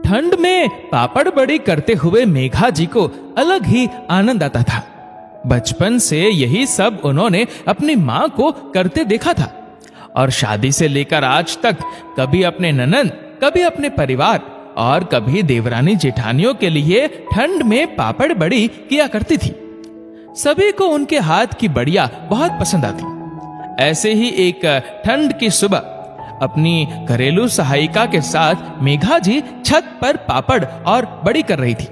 ठंड में पापड़ बड़ी करते हुए मेघा जी को अलग ही आनंद आता था। बचपन से यही सब उन्होंने अपनी माँ को करते देखा था और शादी से लेकर आज तक कभी अपने ननंद, कभी अपने परिवार और कभी देवरानी जेठानियों के लिए ठंड में पापड़ बड़ी किया करती थी। सभी को उनके हाथ की बढ़िया बहुत पसंद आती। ऐसे ही एक ठंड की सुबह अपनी घरेलू सहायिका के साथ मेघा जी छत पर पापड़ और बड़ी कर रही थी।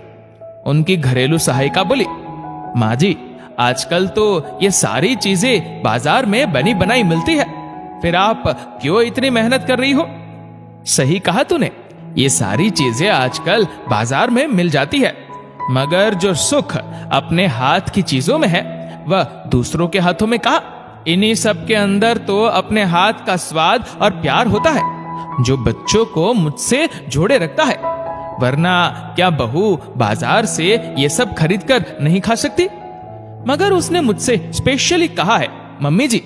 उनकी घरेलू सहायिका बोली, माँ जी, आजकल तो ये सारी चीजें बाजार में बनी बनाई मिलती है, फिर आप क्यों इतनी मेहनत कर रही हो? सही कहा तूने, ये सारी चीजें आजकल बाजार में मिल जाती है, मगर जो सुख अपने हाथ की चीजों में है वह दूसरों के हाथों में कहाँ? इन्हीं सब के अंदर तो अपने हाथ का स्वाद और प्यार होता है जो बच्चों को मुझसे जोड़े रखता है। वरना क्या बहू बाजार से ये सब खरीद कर नहीं खा सकती? मगर उसने मुझसे स्पेशली कहा है, मम्मी जी,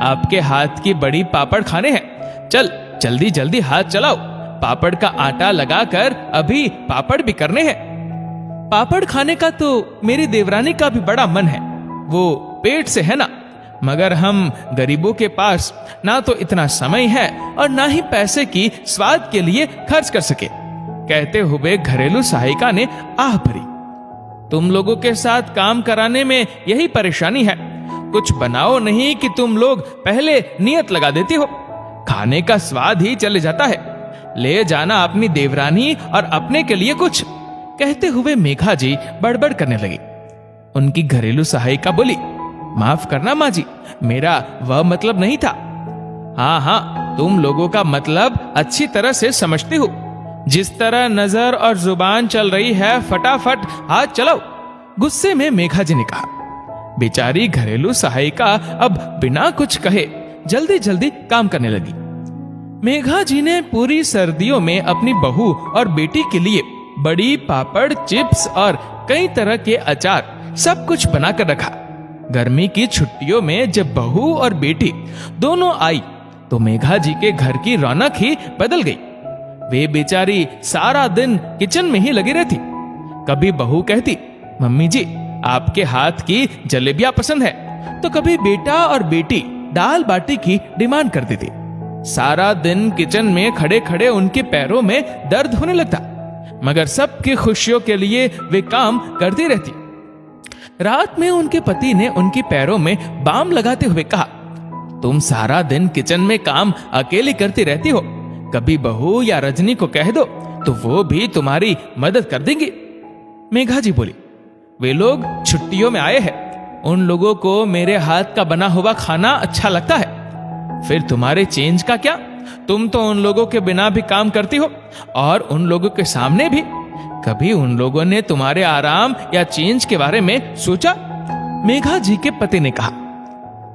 आपके हाथ की बड़ी पापड़ खाने हैं, चल जल्दी जल्दी हाथ चलाओ, पापड़ का आटा लगाकर अभी पापड़ भी करने हैं। पापड़ खाने का तो मेरी देवरानी का भी बड़ा मन है, वो पेट से है ना, मगर हम गरीबों के पास ना तो इतना समय है और ना ही पैसे की स्वाद के लिए खर्च कर सके। कहते हुए घरेलू सहायिका ने आह भरी। तुम लोगों के साथ काम कराने में यही परेशानी है, कुछ बनाओ नहीं कि तुम लोग पहले नियत लगा देती हो, खाने का स्वाद ही चले जाता है। ले जाना अपनी देवरानी और अपने के लिए कुछ। कहते हुए मेघा जी बड़बड़ करने लगी। उनकी घरेलू सहायिका बोली, माफ करना माँ जी, मेरा वह मतलब नहीं था। हाँ हाँ, तुम लोगों का मतलब अच्छी तरह से समझती हो। जिस तरह नजर और जुबान चल रही है, फटाफट हाथ चलाओ। गुस्से में मेघा जी ने कहा। बेचारी घरेलू सहायिका अब बिना कुछ कहे जल्दी जल्दी काम करने लगी। मेघा जी ने पूरी सर्दियों में अपनी बहू और बेटी के लिए बड़ी, पापड़, चिप्स और कई तरह के अचार सब कुछ बनाकर रखा। गर्मी की छुट्टियों में जब बहू और बेटी दोनों आई तो मेघा जी के घर की रौनक ही बदल गई। वे बेचारी सारा दिन किचन में ही लगी रहती। कभी बहू कहती, मम्मी जी, आपके हाथ की जलेबियां पसंद है, तो कभी बेटा और बेटी दाल बाटी की डिमांड करती थी। सारा दिन किचन में खड़े खड़े उनके पैरों में दर्द होने लगता, मगर सबकी खुशियों के लिए वे काम करती रहती। रात में उनके पति ने उनके पैरों में बाम लगाते हुए कहा, तुम सारा दिन किचन में काम अकेली करती रहती हो, कभी बहू या रजनी को कह दो तो वो भी तुम्हारी मदद कर देंगी। मेघा जी बोली, वे लोग छुट्टियों में आए हैं, उन लोगों को मेरे हाथ का बना हुआ खाना अच्छा लगता है, फिर तुम्हारे चेंज का क्या? तुम तो उन लोगों के बिना भी काम करती हो और उन लोगों के सामने भी। कभी उन लोगों ने तुम्हारे आराम या चेंज के बारे में सोचा? मेघा जी के पति ने कहा,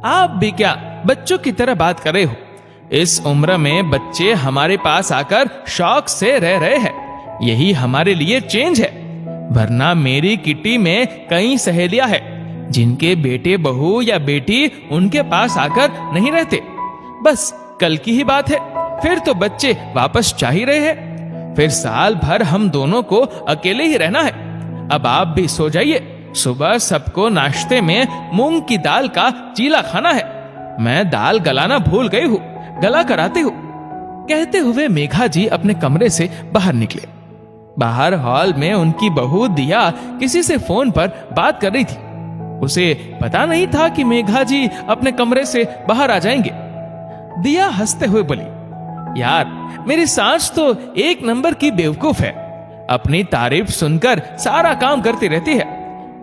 आप भी क्या बच्चों की तरह बात कर रहे हो? इस उम्र में बच्चे हमारे पास आकर शौक से रह रहे हैं, यही हमारे लिए चेंज है। वरना मेरी किटी में कई सहेलियां हैं जिनके बेटे बहू या बेटी उनके पास आकर नहीं रहते। बस कल की ही बात है, फिर तो बच्चे वापस जा ही रहे हैं, फिर साल भर हम दोनों को अकेले ही रहना है। अब आप भी सो जाइए, सुबह सबको नाश्ते में मूंग की दाल का चीला खाना है। मैं दाल गलाना भूल गई हूँ, गला कर आती हूँ। कहते हुए मेघा जी अपने कमरे से बाहर निकले। बाहर हॉल में उनकी बहू दिया किसी से फोन पर बात कर रही थी। उसे पता नहीं था कि मेघा जी अपने कमरे से बाहर आ जाएंगे। दिया हंसते हुए बोली, यार मेरी सास तो एक नंबर की बेवकूफ है, अपनी तारीफ सुनकर सारा काम करती रहती है।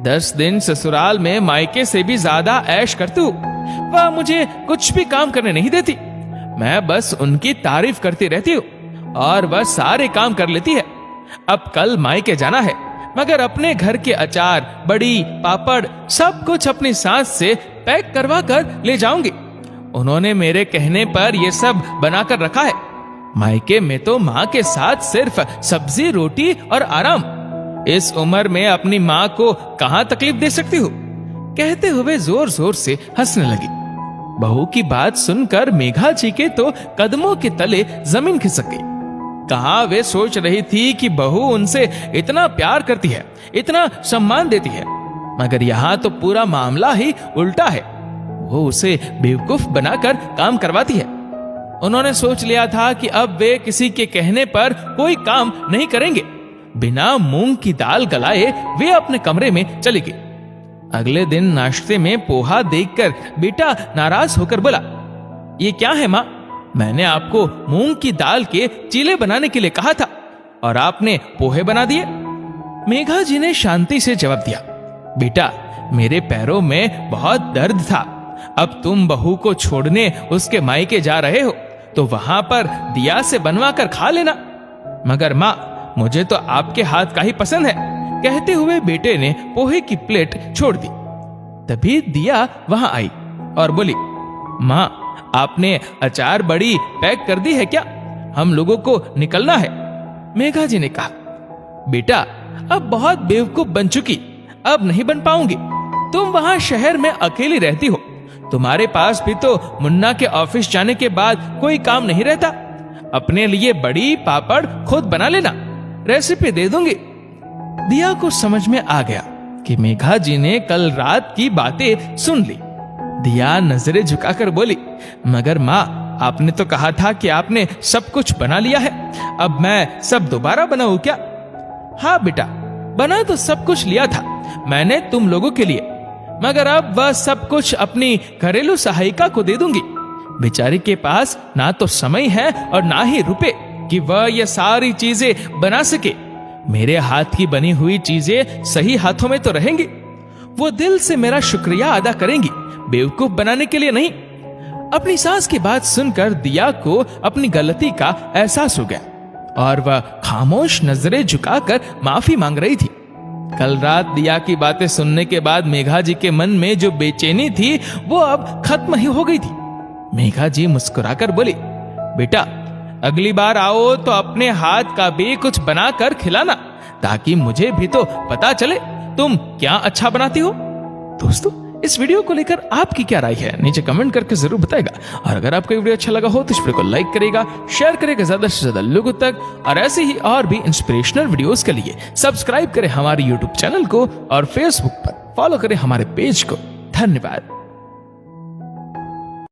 10 दिन ससुराल में मायके से भी ज्यादा ऐश करती हूँ, वह मुझे कुछ भी काम करने नहीं देती। मैं बस उनकी तारीफ करती रहती हूँ और वह सारे काम कर लेती है। अब कल मायके जाना है, मगर अपने घर के अचार, बड़ी, पापड़ सब कुछ अपनी सास से पैक करवा कर ले जाऊंगी। उन्होंने मेरे कहने पर यह सब बनाकर रखा है। मायके में तो माँ के साथ सिर्फ सब्जी, रोटी और आराम। इस उम्र में अपनी माँ को कहाँ तकलीफ दे सकती हूँ? कहते हुए जोर जोर से हंसने लगी। बहू की बात सुनकर मेघा जी के तो कदमों के तले जमीन खिसक गई। कहाँ वे सोच रही थी कि बहू उनसे इतना प्यार करती है, इतना सम्मान देती है, मगर यहाँ तो पूरा मामला ही उल्टा है। वो उसे बेवकूफ बनाकर काम करवाती है। उन्होंने सोच लिया था कि अब वे किसी के कहने पर कोई काम नहीं करेंगे। बिना मूंग की दाल गलाए वे अपने कमरे में चली गई। अगले दिन नाश्ते में पोहा देखकर बेटा नाराज होकर बोला, ये क्या है माँ? मैंने आपको मूंग की दाल के चीले बनाने के लिए कहा था और आपने पोहे बना दिए। मेघा जी ने शांति से जवाब दिया, बेटा मेरे पैरों में बहुत दर्द था। अब तुम बहू को छोड़ने उसके मायके जा रहे हो तो वहां पर दिया से बनवा कर खा लेना, मगर माँ मुझे तो आपके हाथ का ही पसंद है। कहते हुए बेटे ने पोहे की प्लेट छोड़ दी। तभी दिया वहां आई और बोली, माँ आपने अचार बड़ी पैक कर दी है क्या? हम लोगों को निकलना है। मेघा जी ने कहा, बेटा अब बहुत बेवकूफ बन चुकी, अब नहीं बन पाऊंगी। तुम वहां शहर में अकेली रहती हो, तुम्हारे पास भी तो मुन्ना के ऑफिस जाने के बाद कोई काम नहीं रहता। अपने लिए बड़ी पापड़ खुद बना लेना, रेसिपी दे दूंगी। दिया को समझ में आ गया कि मेघा जी ने कल रात की बातें सुन ली। दिया नजरें झुकाकर बोली, मगर माँ आपने तो कहा था कि आपने सब कुछ बना लिया है, अब मैं सब दोबारा बनाऊं क्या? हाँ बेटा, बना तो सब कुछ लिया था मैंने तुम लोगों के लिए, मगर अब वह सब कुछ अपनी घरेलू सहायिका को दे दूंगी। बेचारी के पास ना तो समय है और ना ही रुपए कि वह ये सारी चीजें बना सके। मेरे हाथ की बनी हुई चीजें सही हाथों में तो रहेंगी। वो दिल से मेरा शुक्रिया अदा करेंगी, बेवकूफ बनाने के लिए नहीं। अपनी सास की बात सुनकर दिया को अपनी गलती का एहसास हो गया और वह खामोश नजरें झुकाकर माफी मांग रही थी। कल रात दिया की बातें सुनने के बाद मेघा जी के मन में जो बेचैनी थी वो अब खत्म ही हो गई थी। मेघा जी मुस्कुराकर बोली, बेटा अगली बार आओ तो अपने हाथ का भी कुछ बनाकर खिलाना, ताकि मुझे भी तो पता चले तुम क्या अच्छा बनाती हो। दोस्तों इस वीडियो को लेकर आपकी क्या राय है नीचे कमेंट करके जरूर बताएगा। और अगर आपको वीडियो अच्छा लगा हो तो इस वीडियो को लाइक करेगा, शेयर करेगा ज्यादा से ज्यादा लोगों तक, और ऐसे ही और भी इंस्पिरेशनल वीडियोस के लिए सब्सक्राइब करें हमारे यूट्यूब चैनल को और फेसबुक पर फॉलो करें हमारे पेज को। धन्यवाद।